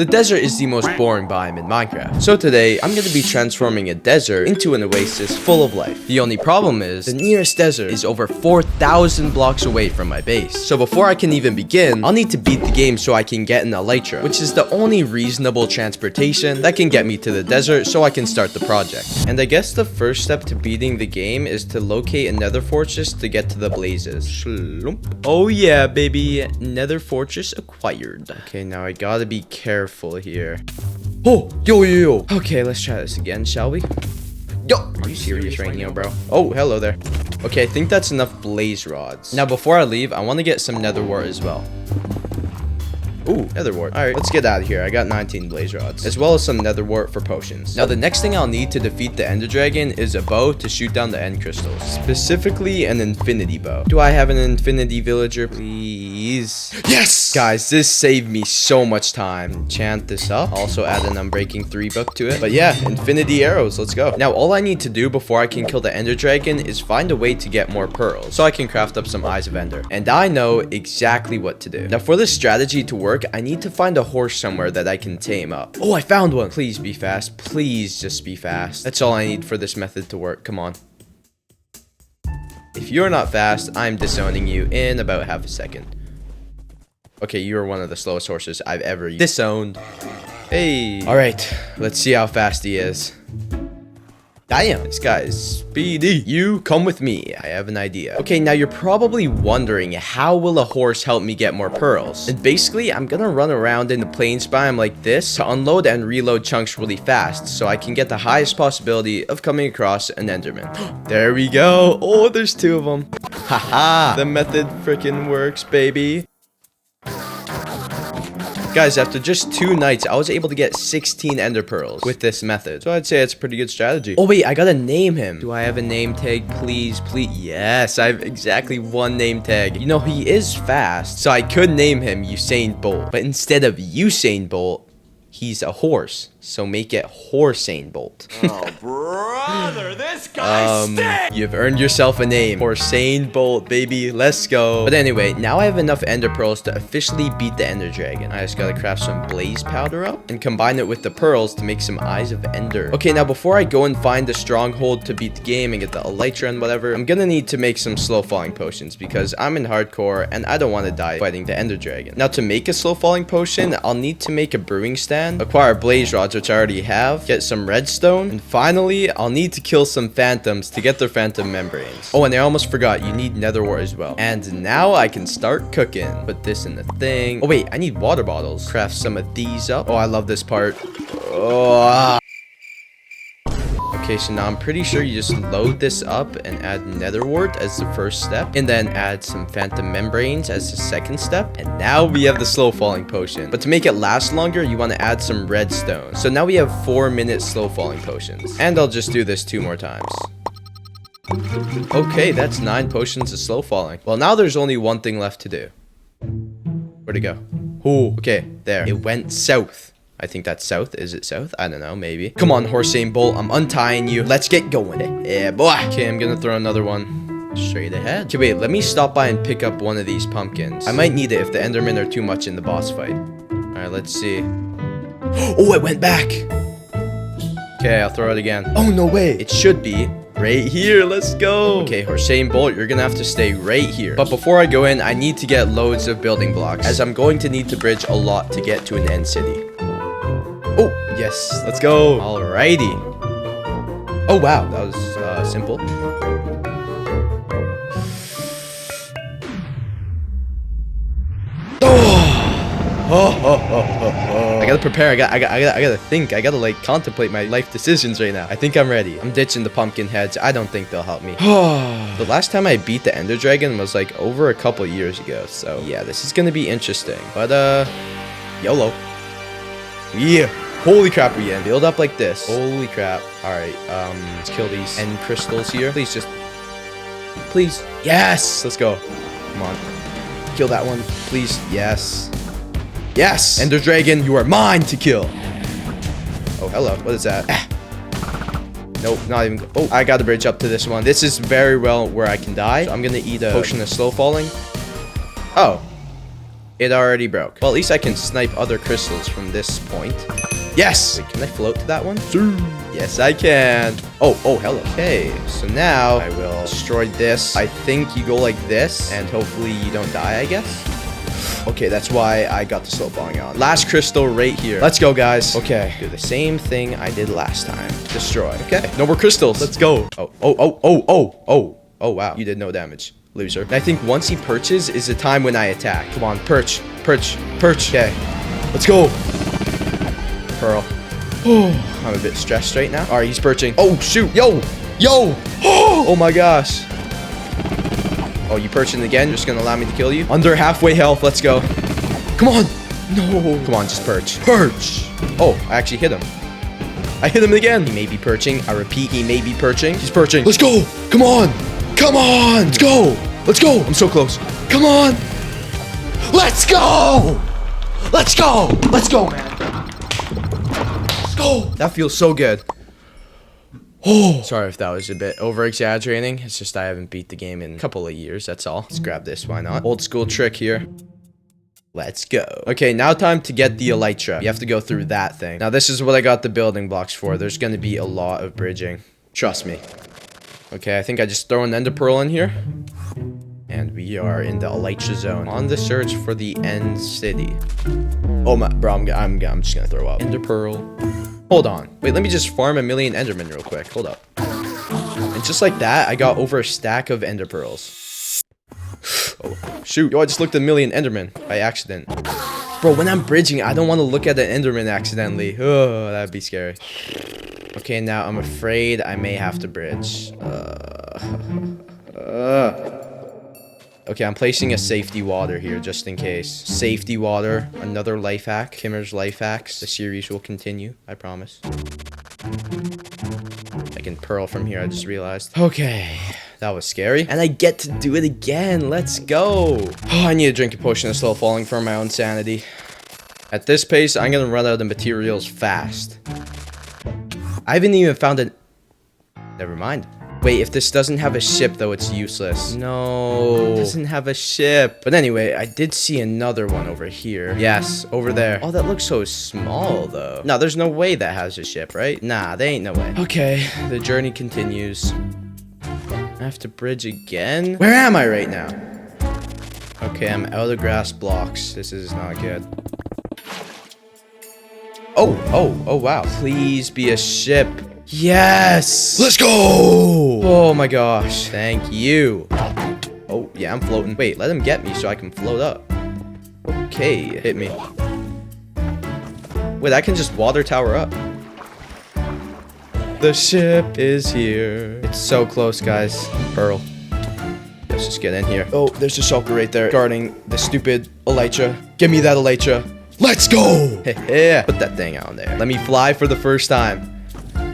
The desert is the most boring biome in Minecraft. So today, I'm going to be transforming a desert into an oasis full of life. The only problem is, the nearest desert is over 4,000 blocks away from my base. So before I can even begin, I'll need to beat the game so I can get an elytra, which is the only reasonable transportation that can get me to the desert so I can start the project. And I guess the first step to beating the game is to locate a nether fortress to get to the blazes. Shloomp. Oh yeah, baby. Nether fortress acquired. Okay, now I gotta be careful here. Oh, yo. Okay, let's try this again, shall we? Yo, are you serious right now, bro? Oh, hello there. Okay, I think that's enough blaze rods. Now, before I leave, I want to get some nether wart as well. Ooh, nether wart. All right, let's get out of here. I got 19 blaze rods, as well as some nether wart for potions. Now, the next thing I'll need to defeat the ender dragon is a bow to shoot down the end crystals, specifically an infinity bow. Do I have an infinity villager, please? Yes! Guys, this saved me so much time. Enchant this up. Also add an Unbreaking 3 book to it. But yeah, infinity arrows. Let's go. Now, all I need to do before I can kill the ender dragon is find a way to get more pearls, so I can craft up some eyes of ender. And I know exactly what to do. Now, for this strategy to work, I need to find a horse somewhere that I can tame up. Oh, I found one. Please be fast. Please just be fast. That's all I need for this method to work. Come on. If you're not fast, I'm disowning you in about half a second. Okay, you're one of the slowest horses I've ever disowned. Hey. All right, let's see how fast he is. Damn, this guy is speedy. You come with me. I have an idea. Okay, now you're probably wondering, how will a horse help me get more pearls? And basically, I'm gonna run around in the plains biome like this to unload and reload chunks really fast, so I can get the highest possibility of coming across an enderman. There we go. Oh, there's 2 of them. Haha, the method freaking works, baby. Guys, after just 2 nights, I was able to get 16 ender pearls with this method. So I'd say it's a pretty good strategy. Oh wait, I gotta name him. Do I have a name tag? Please. Yes, I have exactly 1 name tag. You know, he is fast, so I could name him Usain Bolt. But instead of Usain Bolt, he's a horse. So make it Horsain Bolt. Oh, brother, this guy stinks! You've earned yourself a name. Horsain Bolt, baby. Let's go. But anyway, now I have enough ender pearls to officially beat the ender dragon. I just gotta craft some blaze powder up and combine it with the pearls to make some eyes of ender. Okay, now before I go and find the stronghold to beat the game and get the elytra and whatever, I'm gonna need to make some slow falling potions because I'm in hardcore and I don't want to die fighting the ender dragon. Now, to make a slow falling potion, I'll need to make a brewing stand, acquire blaze rods, which I already have, get some redstone, and finally, I'll need to kill some phantoms to get their phantom membranes. Oh, and I almost forgot, you need nether wart as well. And now I can start cooking. Put this in the thing. Oh wait, I need water bottles. Craft some of these up. Oh, I love this part. Oh. Okay, so now I'm pretty sure you just load this up and add nether wart as the first step, and then add some phantom membranes as the second step, and now we have the slow falling potion. But to make it last longer, you want to add some redstone. So now we have 4-minute slow falling potions, and I'll just do this 2 more times. Okay, that's 9 potions of slow falling. Well, now there's only one thing left to do. Where'd it go? Oh, okay, there. It went south. I think that's south. Is it south? I don't know, maybe. Come on, Horsain Bolt. I'm untying you. Let's get going. Yeah, boy. Okay, I'm gonna throw another one straight ahead. Okay, wait. Let me stop by and pick up one of these pumpkins. I might need it if the endermen are too much in the boss fight. All right, let's see. Oh, it went back. Okay, I'll throw it again. Oh, no way. It should be right here. Let's go. Okay, Horsain Bolt, you're gonna have to stay right here. But before I go in, I need to get loads of building blocks, as I'm going to need to bridge a lot to get to an end city. Oh, yes. Let's go. Alrighty. Oh, wow. That was simple. I gotta prepare. I gotta think. I gotta like contemplate my life decisions right now. I think I'm ready. I'm ditching the pumpkin heads. I don't think they'll help me. The last time I beat the ender dragon was like over a couple years ago. So yeah, this is gonna be interesting. But YOLO. Yeah. Holy crap, we end. Build up like this. Holy crap. Alright, let's kill these end crystals here. Please just... Please. Yes! Let's go. Come on. Kill that one. Please. Yes. Yes! Ender Dragon, you are mine to kill. Oh, hello. What is that? Ah. Nope, not even... Oh, I gotta bridge up to this one. This is very well where I can die. So I'm gonna eat a potion of slow falling. Oh. It already broke. Well, at least I can snipe other crystals from this point. Yes! Wait, can I float to that one? Yes, I can. Oh, hello. Okay, so now I will destroy this. I think you go like this, and hopefully you don't die, I guess. Okay, that's why I got the slow falling on. Last crystal right here. Let's go, guys. Okay, do the same thing I did last time. Destroy. Okay, no more crystals. Let's go. Oh, wow. You did no damage, loser. And I think once he perches is the time when I attack. Come on, perch. Okay, let's go. Pearl. Oh, I'm a bit stressed right now. All right, he's perching. Oh, shoot. Yo. Oh my gosh. Oh, you perching again? Just gonna allow me to kill you? Under halfway health. Let's go. Come on. No. Come on, just perch. Oh, I actually hit him. I hit him again. He may be perching. I repeat, he may be perching. He's perching. Let's go. Come on. Let's go. I'm so close. Come on. Let's go, man. Oh, that feels so good. Oh, sorry if that was a bit over exaggerating. It's just I haven't beat the game in a couple of years. That's all. Let's grab this. Why not? Old school trick here. Let's go. Okay, now time to get the elytra. You have to go through that thing. Now, this is what I got the building blocks for. There's going to be a lot of bridging. Trust me. Okay, I think I just throw an ender pearl in here. And we are in the elytra zone. On the search for the end city. Oh my, bro, I'm just gonna throw up. Ender pearl. Hold on. Wait, let me just farm a million endermen real quick. Hold up. And just like that, I got over a stack of ender pearls. Oh, shoot. Yo, I just looked at a million endermen by accident. Bro, when I'm bridging, I don't want to look at an enderman accidentally. Oh, that'd be scary. Okay, now I'm afraid I may have to bridge. Okay, I'm placing a safety water here just in case. Safety water, another life hack. Kimmer's life hacks. The series will continue, I promise. I can pearl from here, I just realized. Okay, that was scary. And I get to do it again. Let's go. Oh, I need to drink a potion of slow falling for my own sanity. At this pace, I'm gonna run out of materials fast. I haven't even found a... Never mind. Wait, if this doesn't have a ship, though, it's useless. No, it doesn't have a ship. But anyway, I did see another one over here. Yes, over there. Oh, that looks so small, though. No, there's no way that has a ship, right? Nah, there ain't no way. Okay, the journey continues. I have to bridge again? Where am I right now? Okay, I'm out of grass blocks. This is not good. Oh, wow. Please be a ship. Yes! Let's go! Oh my gosh. Thank you. Oh, yeah, I'm floating. Wait, let him get me so I can float up. Okay, hit me. Wait, I can just water tower up. The ship is here. It's so close, guys. Pearl. Let's just get in here. Oh, there's a shulker right there guarding the stupid elytra. Give me that elytra. Let's go! Yeah, put that thing on there. Let me fly for the first time.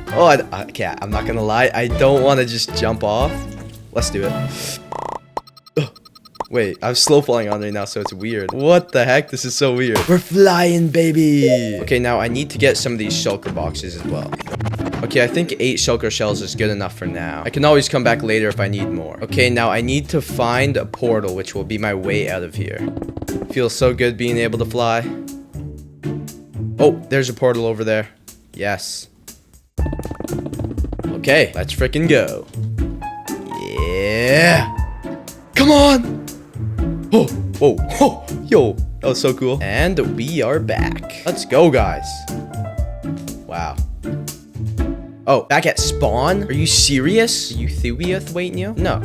Oh, okay, I'm not gonna lie. I don't want to just jump off. Let's do it. Ugh. Wait, I'm slow falling on right now, so it's weird. What the heck? This is so weird. We're flying, baby. Okay, now I need to get some of these shulker boxes as well. Okay, I think 8 shulker shells is good enough for now. I can always come back later if I need more. Okay, now I need to find a portal, which will be my way out of here. Feels so good being able to fly. Oh, there's a portal over there. Yes. Okay, let's frickin' go. Yeah. Come on. Oh, whoa, oh, yo, that was so cool. And we are back. Let's go, guys. Wow. Oh, back at spawn? Are you serious? Are you Thuiath waiting you? No.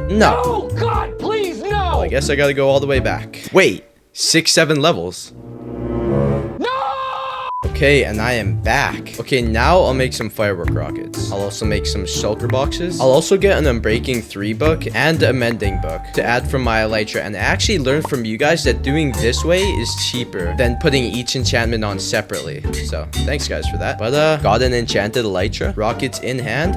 No. Oh, God, please, no! Well, I guess I gotta go all the way back. Wait, 6, 7 levels. Okay, and I am back. Okay, now I'll make some firework rockets. I'll also make some shulker boxes. I'll also get an Unbreaking 3 book and a Mending book to add from my elytra. And I actually learned from you guys that doing this way is cheaper than putting each enchantment on separately. So, thanks guys for that. But, got an enchanted elytra. Rockets in hand.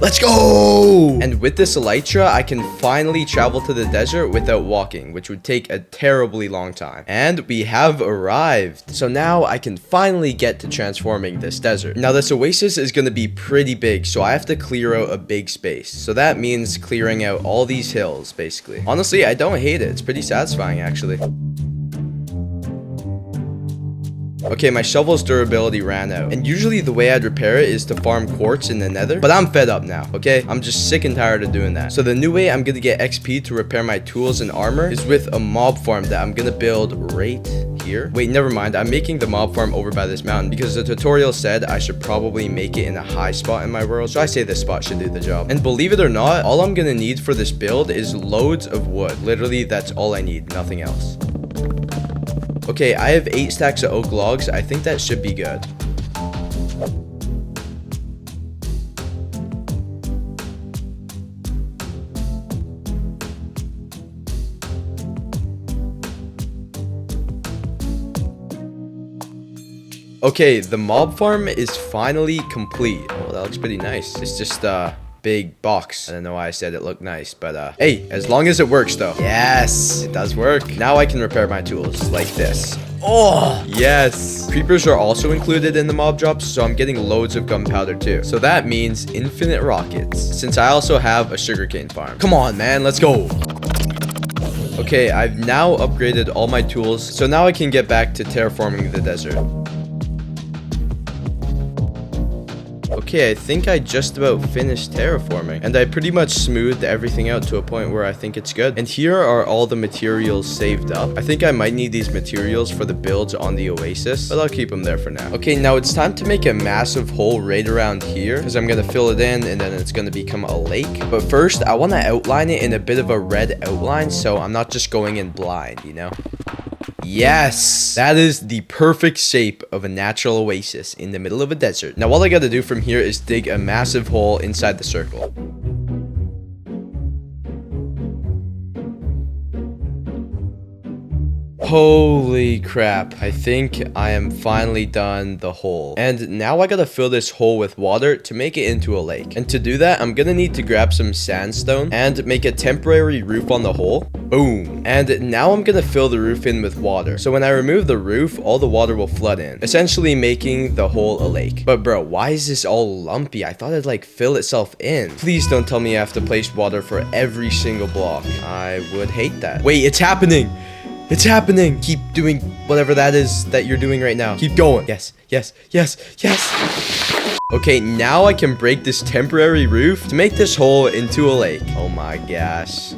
Let's go! And with this elytra, I can finally travel to the desert without walking, which would take a terribly long time. And we have arrived. So now I can finally get to transforming this desert. Now this oasis is going to be pretty big, so I have to clear out a big space. So that means clearing out all these hills, basically. Honestly, I don't hate it. It's pretty satisfying, actually. Okay, my shovel's durability ran out. And usually the way I'd repair it is to farm quartz in the nether. But I'm fed up now, okay? I'm just sick and tired of doing that. So the new way I'm gonna get XP to repair my tools and armor is with a mob farm that I'm gonna build right here. Wait, never mind. I'm making the mob farm over by this mountain because the tutorial said I should probably make it in a high spot in my world. So I say this spot should do the job. And believe it or not, all I'm gonna need for this build is loads of wood. Literally, that's all I need, nothing else. Okay, I have 8 stacks of oak logs. I think that should be good. Okay, the mob farm is finally complete. Oh, that looks pretty nice. It's just big box. I don't know why I said it looked nice, but hey, as long as it works though. Yes, it does work. Now I can repair my tools like this. Oh, yes. Creepers are also included in the mob drops, so I'm getting loads of gunpowder too. So that means infinite rockets, since I also have a sugarcane farm. Come on, man, let's go. Okay, I've now upgraded all my tools, so now I can get back to terraforming the desert. Okay, I think I just about finished terraforming, and I pretty much smoothed everything out to a point where I think it's good. And here are all the materials saved up. I think I might need these materials for the builds on the Oasis, but I'll keep them there for now. Okay, now it's time to make a massive hole right around here, because I'm gonna fill it in, and then it's gonna become a lake. But first, I want to outline it in a bit of a red outline, so I'm not just going in blind, you know? Yes, that is the perfect shape of a natural oasis in the middle of a desert. Now all I gotta do from here is dig a massive hole inside the circle. Holy crap, I think I am finally done the hole. And now I gotta fill this hole with water to make it into a lake. And to do that, I'm gonna need to grab some sandstone and make a temporary roof on the hole. Boom. And now I'm gonna fill the roof in with water. So when I remove the roof, all the water will flood in, essentially making the hole a lake. But bro, why is this all lumpy? I thought it'd like fill itself in. Please don't tell me I have to place water for every single block. I would hate that. Wait, it's happening. It's happening. Keep doing whatever that is that you're doing right now. Keep going. Yes, yes, yes, yes. Okay, now I can break this temporary roof to make this hole into a lake. Oh my gosh.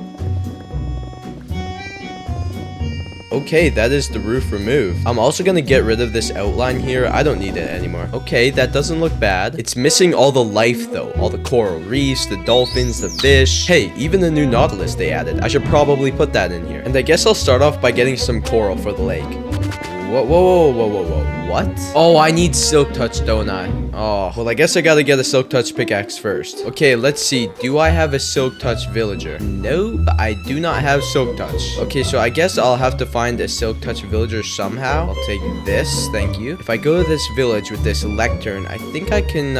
Okay, that is the roof removed. I'm also gonna get rid of this outline here. I don't need it anymore. Okay, that doesn't look bad. It's missing all the life though. All the coral reefs, the dolphins, the fish. Hey, even the new nautilus they added. I should probably put that in here. And I guess I'll start off by getting some coral for the lake. Whoa, whoa, whoa, whoa, whoa, whoa. What? Oh, I need silk touch, don't I? Oh, well, I guess I gotta get a silk touch pickaxe first. Okay, let's see. Do I have a silk touch villager? No, I do not have silk touch. Okay, so I guess I'll have to find a silk touch villager somehow. I'll take this, thank you. If I go to this village with this lectern, I think I can,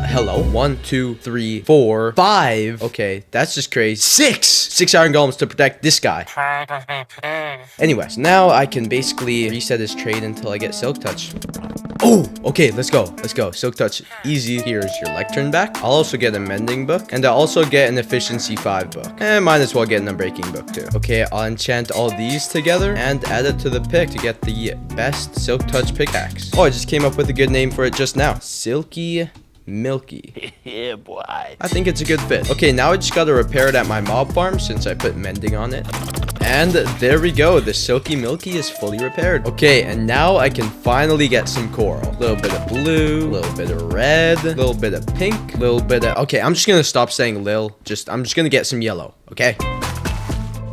hello? 1, 2, 3, 4, 5. Okay, that's just crazy. 6 iron golems to protect this guy. Anyways, now I can basically reset his trade until I get silk touch. Oh, okay, let's go. Let's go. Silk touch, easy. Here's your lectern back. I'll also get a mending book, and I'll also get an efficiency 5 book. And might as well get an unbreaking book too. Okay, I'll enchant all these together and add it to the pick to get the best silk touch pickaxe. Oh, I just came up with a good name for it just now. Silky Milky. Yeah, boy. I think it's a good fit. Okay, now I just gotta repair it at my mob farm since I put mending on it. And there we go. The Silky Milky is fully repaired. Okay, and now I can finally get some coral. A little bit of blue, a little bit of red, a little bit of pink, a little bit of... Okay, I'm just gonna stop saying lil. I'm just gonna get some yellow, okay?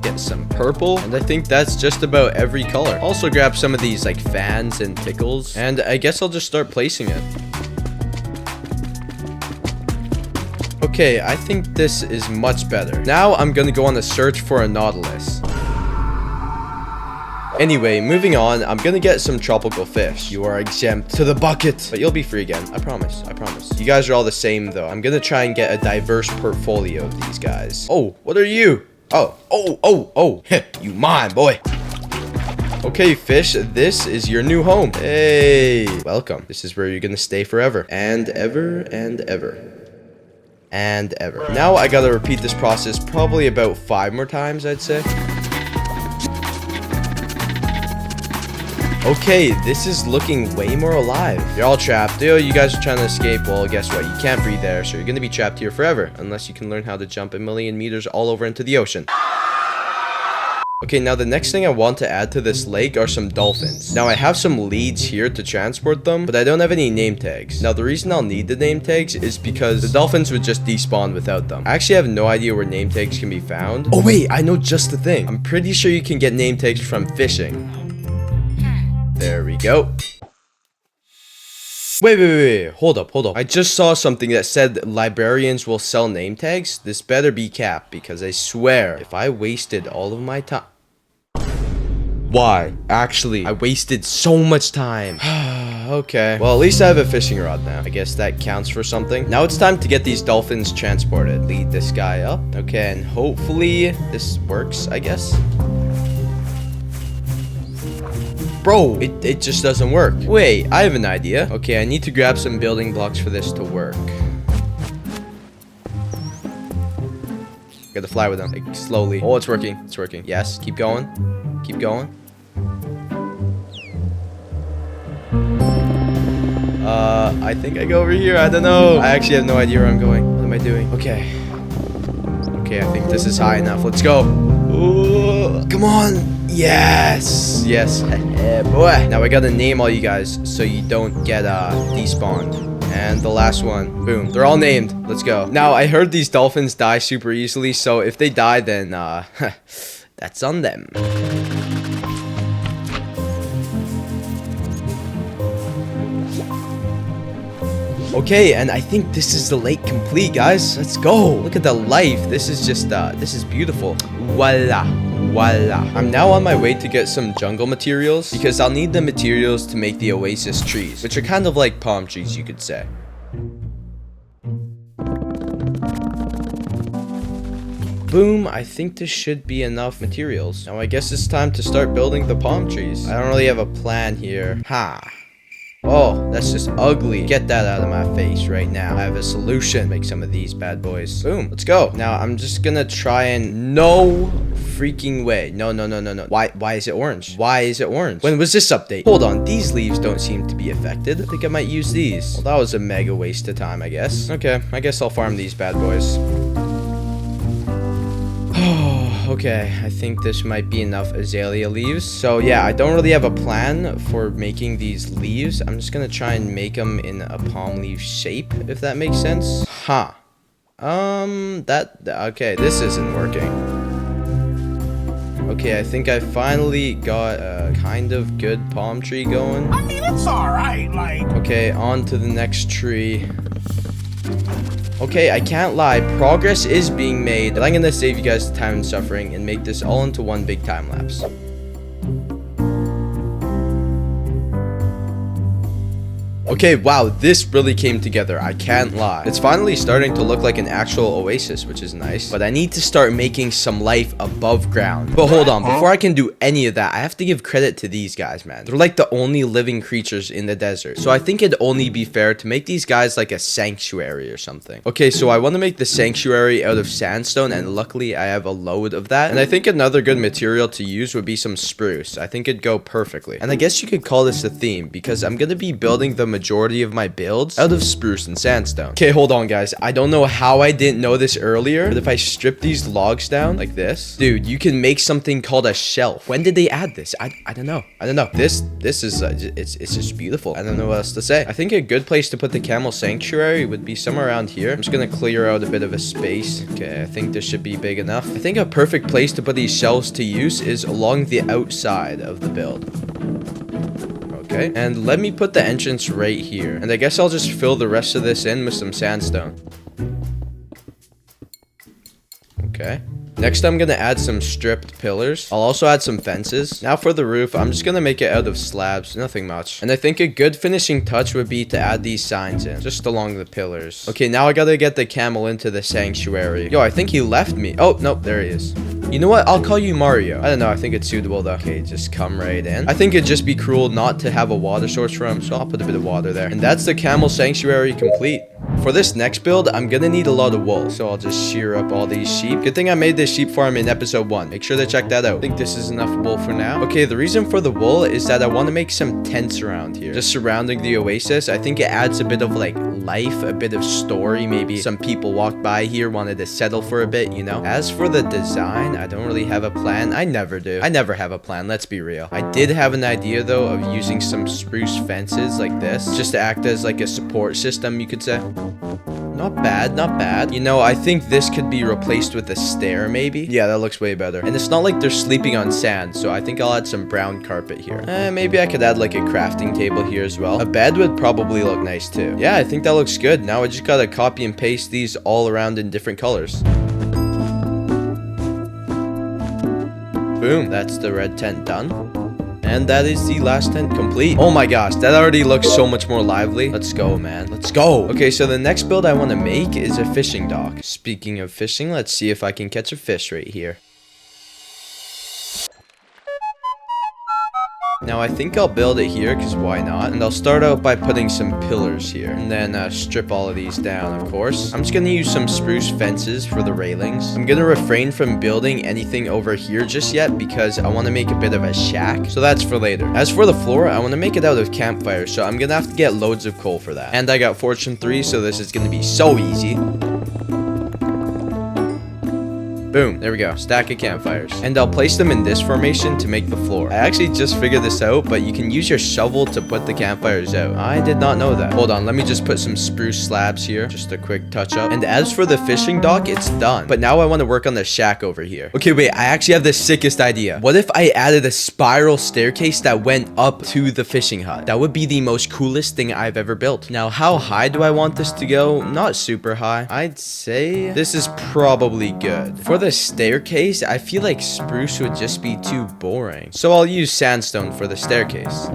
Get some purple, and I think that's just about every color. Also grab some of these like fans and tickles, and I guess I'll just start placing it. Okay, I think this is much better. Now I'm gonna go on a search for a nautilus. Anyway, moving on, I'm gonna get some tropical fish. You are exempt to the bucket, but you'll be free again. I promise, I promise. You guys are all the same though. I'm gonna try and get a diverse portfolio of these guys. Oh, what are you? Oh, you mine, boy. Okay, fish, this is your new home. Hey, welcome. This is where you're gonna stay forever. And ever and ever. And ever. Now I gotta repeat this process probably about 5 more times, I'd say. Okay, this is looking way more alive. You're all trapped. Yo, you guys are trying to escape. Well, guess what? You can't breathe there, so you're gonna be trapped here forever. Unless you can learn how to jump 1,000,000 meters all over into the ocean. Okay, now the next thing I want to add to this lake are some dolphins. Now I have some leads here to transport them, but I don't have any name tags. Now the reason I'll need the name tags is because the dolphins would just despawn without them. I actually have no idea where name tags can be found. Oh wait, I know just the thing. I'm pretty sure you can get name tags from fishing. There we go. Wait. Hold up. I just saw something that said librarians will sell name tags. This better be cap, because I swear, if I wasted all of my time... Why? Actually, I wasted so much time. Okay. Well, at least I have a fishing rod now. I guess that counts for something. Now it's time to get these dolphins transported. Lead this guy up. Okay, and hopefully this works, I guess. Bro, it just doesn't work. Wait, I have an idea. Okay, I need to grab some building blocks for this to work. Gotta fly with them, like, slowly. Oh, it's working. It's working. Yes, keep going. Keep going. I think I go over here. I don't know. I actually have no idea where I'm going. What am I doing? Okay. Okay, I think this is high enough. Let's go. Ooh, come on. Yes. Yes. Boy. Now I gotta name all you guys so you don't get despawned. And the last one. Boom. They're all named. Let's go. Now I heard these dolphins die super easily, so if they die, then that's on them. Okay, and I think this is the lake complete, guys. Let's go. Look at the life. This is just, this is beautiful. Voila. I'm now on my way to get some jungle materials because I'll need the materials to make the Oasis trees, which are kind of like palm trees, you could say. Boom, I think this should be enough materials. Now I guess it's time to start building the palm trees. I don't really have a plan here. Oh, that's just ugly. Get that out of my face right now. I have a solution. Make some of these bad boys. Boom, let's go. Now I'm just gonna try and... No freaking way. No. Why is it orange? Why is it orange? When was this update? Hold on, these leaves don't seem to be affected. I think I might use these. Well, that was a mega waste of time, I guess. Okay, I guess I'll farm these bad boys. Okay, I think this might be enough azalea leaves. So yeah, I don't really have a plan for making these leaves. I'm just gonna try and make them in a palm leaf shape, if that makes sense. Okay, this isn't working. Okay, I think I finally got a kind of good palm tree going. I mean, it's alright, like... Okay, on to the next tree. Okay, I can't lie, progress is being made, but I'm gonna save you guys time and suffering and make this all into one big time lapse. Okay, wow, this really came together, I can't lie. It's finally starting to look like an actual oasis, which is nice, but I need to start making some life above ground. But hold on, before I can do any of that, I have to give credit to these guys, man. They're like the only living creatures in the desert, so I think it'd only be fair to make these guys like a sanctuary or something. Okay, so I want to make the sanctuary out of sandstone, and luckily I have a load of that. And I think another good material to use would be some spruce. I think it'd go perfectly. And I guess you could call this a theme, because I'm gonna be building the majority of my builds out of spruce and sandstone. Okay, hold on, guys. I don't know how I didn't know this earlier, but if I strip these logs down like this, dude, you can make something called a shelf. When did they add this? I don't know. This is it's just beautiful. I don't know what else to say. I think a good place to put the camel sanctuary would be somewhere around here. I'm just gonna clear out a bit of a space. Okay, I think this should be big enough. I think a perfect place to put these shelves to use is along the outside of the build. Okay, and let me put the entrance right here. And I guess I'll just fill the rest of this in with some sandstone. Okay. Next, I'm gonna add some stripped pillars. I'll also add some fences. Now for the roof, I'm just gonna make it out of slabs, nothing much. And I think a good finishing touch would be to add these signs in, just along the pillars. Okay, now I gotta get the camel into the sanctuary. Yo, I think he left me. Oh, nope, there he is. You know what? I'll call you Mario. I don't know. I think it's suitable though. Okay, just come right in. I think it'd just be cruel not to have a water source for him, so I'll put a bit of water there. And that's the camel sanctuary complete. For this next build, I'm gonna need a lot of wool. So I'll just shear up all these sheep. Good thing I made this sheep farm in episode 1. Make sure to check that out. I think this is enough wool for now. Okay, the reason for the wool is that I want to make some tents around here. Just surrounding the oasis. I think it adds a bit of like life, a bit of story. Maybe some people walked by here, wanted to settle for a bit, you know? As for the design, I don't really have a plan. I never do. I never have a plan, let's be real. I did have an idea though of using some spruce fences like this, just to act as like a support system, you could say. Not bad, not bad. You know, I think this could be replaced with a stair, maybe. Yeah, that looks way better. And it's not like they're sleeping on sand, so I think I'll add some brown carpet here. Maybe I could add like a crafting table here as well. A bed would probably look nice too. Yeah, I think that looks good. Now I just gotta copy and paste these all around in different colors. Boom, that's the red tent done. And that is the last tent complete. Oh my gosh, that already looks so much more lively. Let's go, man. Let's go. Okay, so the next build I want to make is a fishing dock. Speaking of fishing, let's see if I can catch a fish right here. Now, I think I'll build it here, because why not? And I'll start out by putting some pillars here. And then strip all of these down, of course. I'm just going to use some spruce fences for the railings. I'm going to refrain from building anything over here just yet, because I want to make a bit of a shack. So that's for later. As for the floor, I want to make it out of campfire. So I'm going to have to get loads of coal for that. And I got Fortune 3, so this is going to be so easy. Boom, there we go, stack of campfires. And I'll place them in this formation to make the floor. I actually just figured this out, but you can use your shovel to put the campfires out. I did not know that. Hold on, let me just put some spruce slabs here. Just a quick touch up. And as for the fishing dock, it's done. But now I want to work on the shack over here. Okay, wait, I actually have the sickest idea. What if I added a spiral staircase that went up to the fishing hut? That would be the most coolest thing I've ever built. Now, how high do I want this to go? Not super high. I'd say this is probably good. For the staircase, I feel like spruce would just be too boring. So I'll use sandstone for the staircase.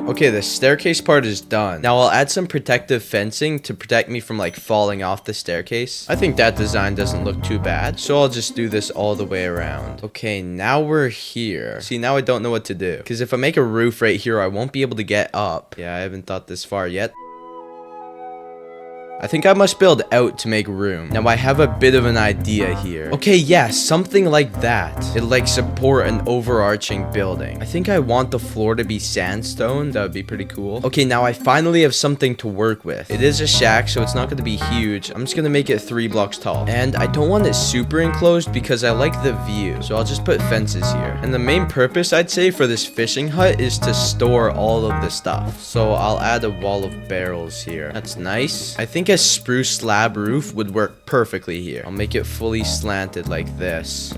Okay, the staircase part is done. Now I'll add some protective fencing to protect me from like falling off the staircase. I think that design doesn't look too bad. So I'll just do this all the way around. Okay, now we're here. See, now I don't know what to do. Because if I make a roof right here, I won't be able to get up. Yeah, I haven't thought this far yet. I think I must build out to make room. Now I have a bit of an idea here. Okay, yeah, something like that. It'll like support an overarching building. I think I want the floor to be sandstone. That would be pretty cool. Okay, now I finally have something to work with. It is a shack, so it's not going to be huge. I'm just going to make it 3 blocks tall. And I don't want it super enclosed because I like the view. So I'll just put fences here. And the main purpose, I'd say, for this fishing hut is to store all of the stuff. So I'll add a wall of barrels here. That's nice. I think a spruce slab roof would work perfectly here. I'll make it fully slanted like this.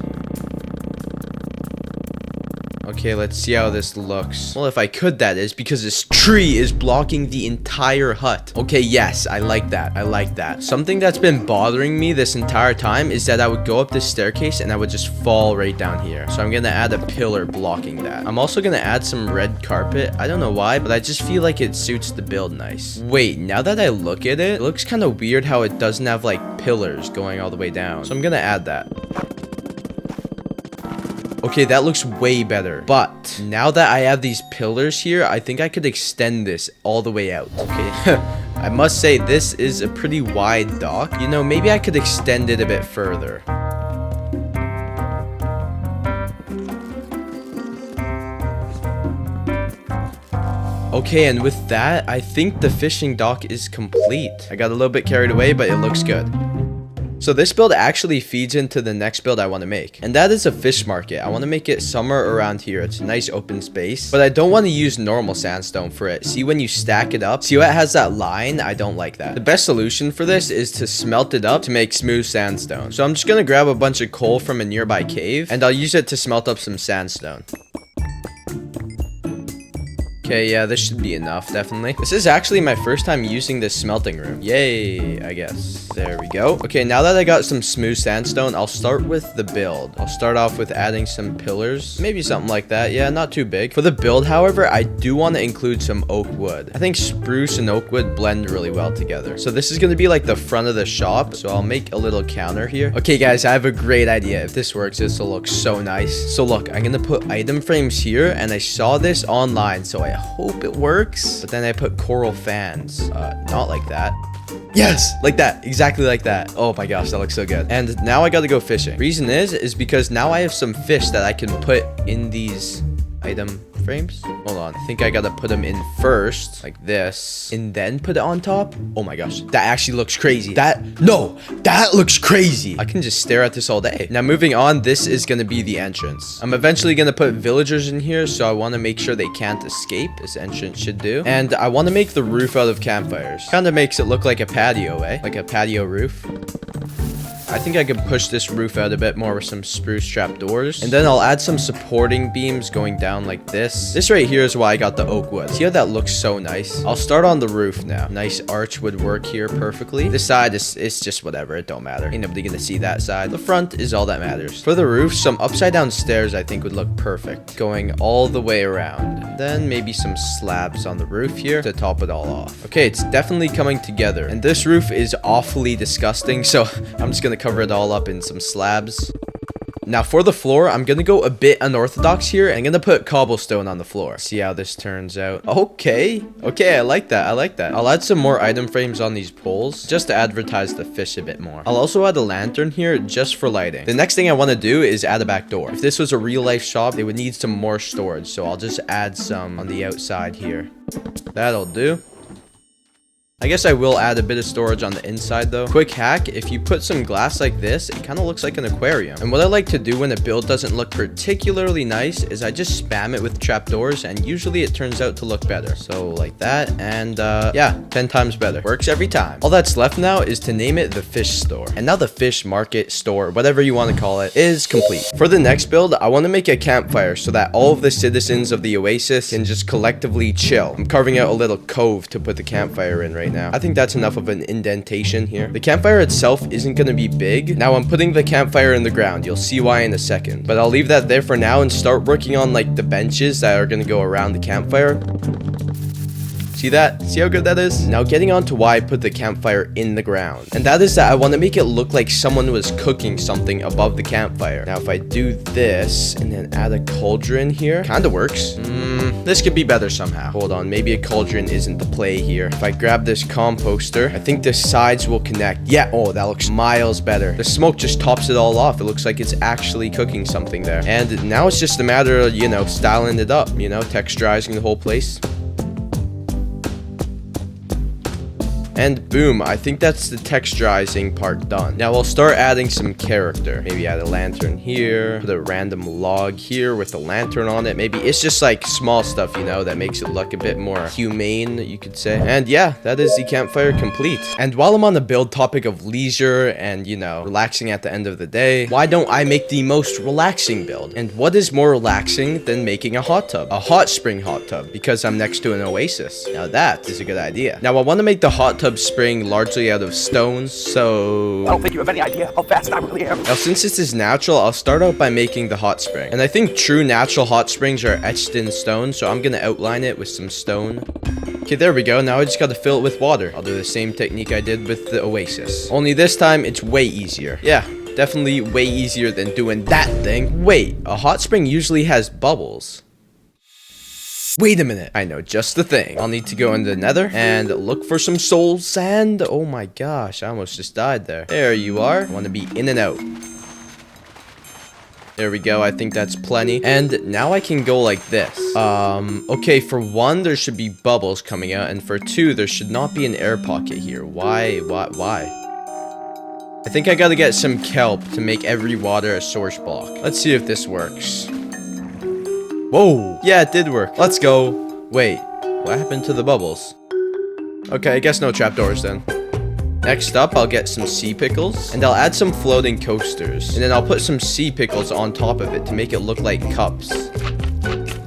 Okay, let's see how this looks. Well, if I could, that is, because this tree is blocking the entire hut. Okay, yes, I like that. I like that. Something that's been bothering me this entire time is that I would go up this staircase and I would just fall right down here. So I'm gonna add a pillar blocking that. I'm also gonna add some red carpet. I don't know why, but I just feel like it suits the build nice. Wait, now that I look at it, it looks kind of weird how it doesn't have like pillars going all the way down. So I'm gonna add that. Okay, that looks way better. But now that I have these pillars here, I think I could extend this all the way out. Okay. I must say, this is a pretty wide dock. You know, maybe I could extend it a bit further. Okay, and with that, I think the fishing dock is complete. I got a little bit carried away, but it looks good. So this build actually feeds into the next build I want to make, and that is a fish market. I want to make it somewhere around here. It's a nice open space, but I don't want to use normal sandstone for it. See, when you stack it up, see how it has that line? I don't like that. The best solution for this is to smelt it up to make smooth sandstone. So I'm just going to grab a bunch of coal from a nearby cave, and I'll use it to smelt up some sandstone. Okay, yeah, this should be enough, definitely. This is actually my first time using this smelting room. Yay, I guess. There we go. Okay, now that I got some smooth sandstone, I'll start with the build. I'll start off with adding some pillars. Maybe something like that. Yeah, not too big. For the build, however, I do want to include some oak wood. I think spruce and oak wood blend really well together. So this is going to be like the front of the shop. So I'll make a little counter here. Okay, guys, I have a great idea. If this works, this will look so nice. So look, I'm going to put item frames here, and I saw this online, so I hope it works. But then I put coral fans. Not like that. Yes, like that, exactly like that. Oh my gosh, that looks so good. And now I gotta go fishing. Reason is because now I have some fish that I can put in these item frames. Hold on, I think I gotta put them in first, like this, and then put it on top. Oh my gosh, that actually looks crazy. That looks crazy. I can just stare at this all day. Now moving on, this is gonna be the entrance. I'm eventually gonna put villagers in here, so I want to make sure they can't escape. This entrance should do. And I want to make the roof out of campfires. Kind of makes it look like a patio, eh? Like a patio roof. I think I could push this roof out a bit more with some spruce trapdoors. And then I'll add some supporting beams going down like this. This right here is why I got the oak wood. See how that looks so nice? I'll start on the roof now. Nice arch would work here perfectly. This side it's just whatever. It don't matter. Ain't nobody gonna see that side. The front is all that matters. For the roof, some upside down stairs I think would look perfect. Going all the way around. Then maybe some slabs on the roof here to top it all off. Okay, it's definitely coming together. And this roof is awfully disgusting, so I'm just gonna cover it all up in some slabs. Now for the floor, I'm gonna go a bit unorthodox here. I'm gonna put cobblestone on the floor. See how this turns out. Okay, I like that. I'll add some more item frames on these poles just to advertise the fish a bit more. I'll also add a lantern here just for lighting. The next thing I want to do is add a back door. If this was a real life shop, they would need some more storage, so I'll just add some on the outside here. That'll do. I guess I will add a bit of storage on the inside though. Quick hack, if you put some glass like this, it kind of looks like an aquarium. And what I like to do when a build doesn't look particularly nice is I just spam it with trapdoors, and usually it turns out to look better. So like that, and yeah, 10 times better. Works every time. All that's left now is to name it the fish store. And now the fish market store, whatever you want to call it, is complete. For the next build, I want to make a campfire so that all of the citizens of the Oasis can just collectively chill. I'm carving out a little cove to put the campfire in right now. I think that's enough of an indentation here. The campfire itself isn't going to be big. Now I'm putting the campfire in the ground. You'll see why in a second. But I'll leave that there for now and start working on like the benches that are going to go around the campfire. See that? See how good that is? Now getting on to why I put the campfire in the ground. And that is that I want to make it look like someone was cooking something above the campfire. Now if I do this and then add a cauldron here, kind of works. This could be better somehow. Hold on, maybe a cauldron isn't the play here. If I grab this composter, I think the sides will connect. Yeah, oh, that looks miles better. The smoke just tops it all off. It looks like it's actually cooking something there. And now it's just a matter of, you know, styling it up, you know, texturizing the whole place. And boom, I think that's the texturizing part done. Now I'll start adding some character. Maybe add a lantern here, put a random log here with a lantern on it. Maybe it's just like small stuff, you know, that makes it look a bit more humane, you could say. And yeah, that is the campfire complete. And while I'm on the build topic of leisure and, you know, relaxing at the end of the day, why don't I make the most relaxing build? And what is more relaxing than making a hot tub? A hot spring hot tub, because I'm next to an oasis. Now that is a good idea. Now I want to make the hot tub spring largely out of stones, so I don't think you have any idea how fast I really am. Now since this is natural, I'll start out by making the hot spring. And I think true natural hot springs are etched in stone, so I'm gonna outline it with some stone. Okay, there we go. Now I just gotta fill it with water. I'll do the same technique I did with the Oasis. Only this time, it's way easier. Yeah, definitely way easier than doing that thing. Wait, a hot spring usually has bubbles. Wait a minute. I know just the thing. I'll need to go into the nether and look for some soul sand. Oh my gosh, I almost just died there. There you are. I want to be in and out. There we go. I think that's plenty. And now I can go like this. Okay, for one, there should be bubbles coming out. And for two, there should not be an air pocket here. Why? I think I gotta get some kelp to make every water a source block. Let's see if this works. Whoa, yeah, it did work. Let's go. Wait, what happened to the bubbles? Okay, I guess no trapdoors then. Next up, I'll get some sea pickles, and I'll add some floating coasters. And then I'll put some sea pickles on top of it to make it look like cups.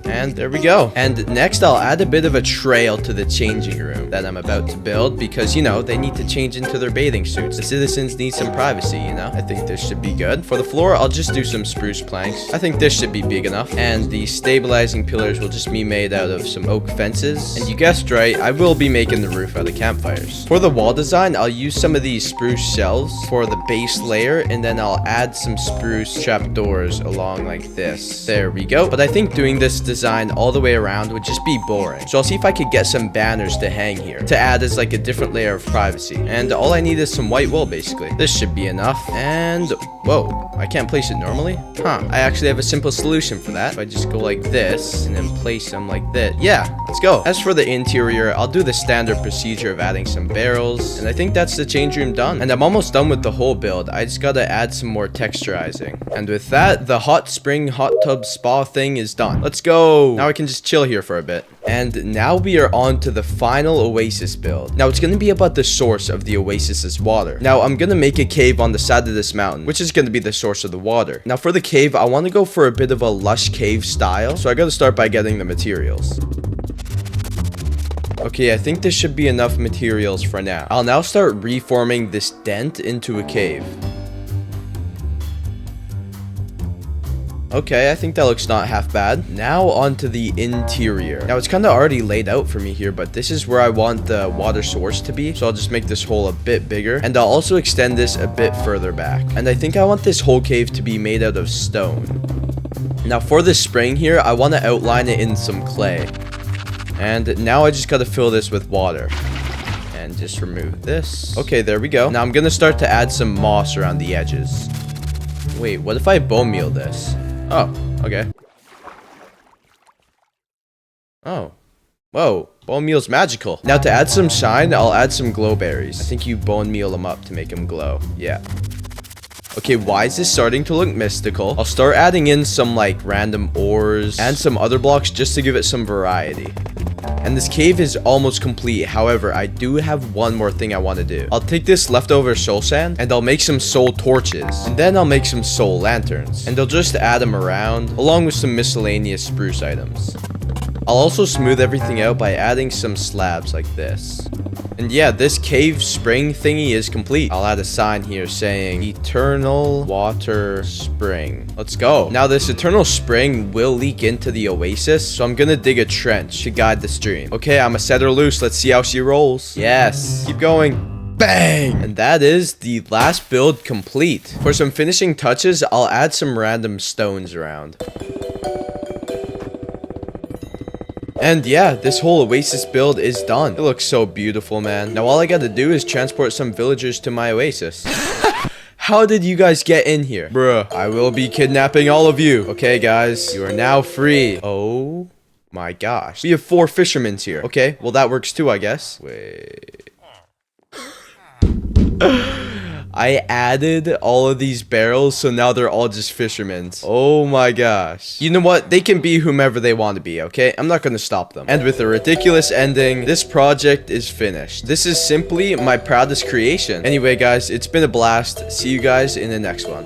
And there we go. And next, I'll add a bit of a trail to the changing room that I'm about to build because, you know, they need to change into their bathing suits. The citizens need some privacy, you know? I think this should be good. For the floor, I'll just do some spruce planks. I think this should be big enough. And the stabilizing pillars will just be made out of some oak fences. And you guessed right, I will be making the roof out of campfires. For the wall design, I'll use some of these spruce shelves for the base layer, and then I'll add some spruce trapdoors along like this. There we go. But I think doing this design all the way around would just be boring. So I'll see if I could get some banners to hang here to add as like a different layer of privacy. And all I need is some white wool basically. This should be enough. And whoa, I can't place it normally? Huh, I actually have a simple solution for that. If I just go like this and then place them like this. Yeah, let's go. As for the interior, I'll do the standard procedure of adding some barrels. And I think that's the change room done. And I'm almost done with the whole build. I just gotta add some more texturizing. And with that, the hot spring hot tub spa thing is done. Let's go. Now I can just chill here for a bit. And now we are on to the final Oasis build. Now it's going to be about the source of the Oasis's water. Now I'm going to make a cave on the side of this mountain, which is going to be the source of the water. Now for the cave, I want to go for a bit of a lush cave style. So I got to start by getting the materials. Okay, I think this should be enough materials for now. I'll now start reforming this dent into a cave. Okay, I think that looks not half bad. Now onto the interior. Now it's kind of already laid out for me here, but this is where I want the water source to be. So I'll just make this hole a bit bigger, and I'll also extend this a bit further back. And I think I want this whole cave to be made out of stone. Now for the spring here, I want to outline it in some clay. And now I just got to fill this with water. And just remove this. Okay, there we go. Now I'm going to start to add some moss around the edges. Wait, what if I bone meal this? Oh, okay. Oh. Whoa, bone meal's magical. Now to add some shine, I'll add some glow berries. I think you bone meal them up to make them glow. Yeah. Okay, why is this starting to look mystical? I'll start adding in some like random ores and some other blocks just to give it some variety. And this cave is almost complete. However, I do have one more thing I want to do. I'll take this leftover soul sand and I'll make some soul torches. And then I'll make some soul lanterns. And I'll just add them around along with some miscellaneous spruce items. I'll also smooth everything out by adding some slabs like this. And yeah, this cave spring thingy is complete. I'll add a sign here saying eternal water spring. Let's go. Now this eternal spring will leak into the oasis, so I'm gonna dig a trench to guide the stream. Okay, I'ma set her loose. Let's see how she rolls. Yes, keep going. Bang! And that is the last build complete. For some finishing touches, I'll add some random stones around. And yeah, this whole Oasis build is done. It looks so beautiful, man. Now all I gotta do is transport some villagers to my Oasis. How did you guys get in here? Bruh, I will be kidnapping all of you. Okay, guys, you are now free. Oh my gosh. We have 4 fishermen here. Okay, well that works too, I guess. Wait. I added all of these barrels, so now they're all just fishermen. Oh my gosh. You know what? They can be whomever they want to be, okay? I'm not going to stop them. And with a ridiculous ending, this project is finished. This is simply my proudest creation. Anyway, guys, it's been a blast. See you guys in the next one.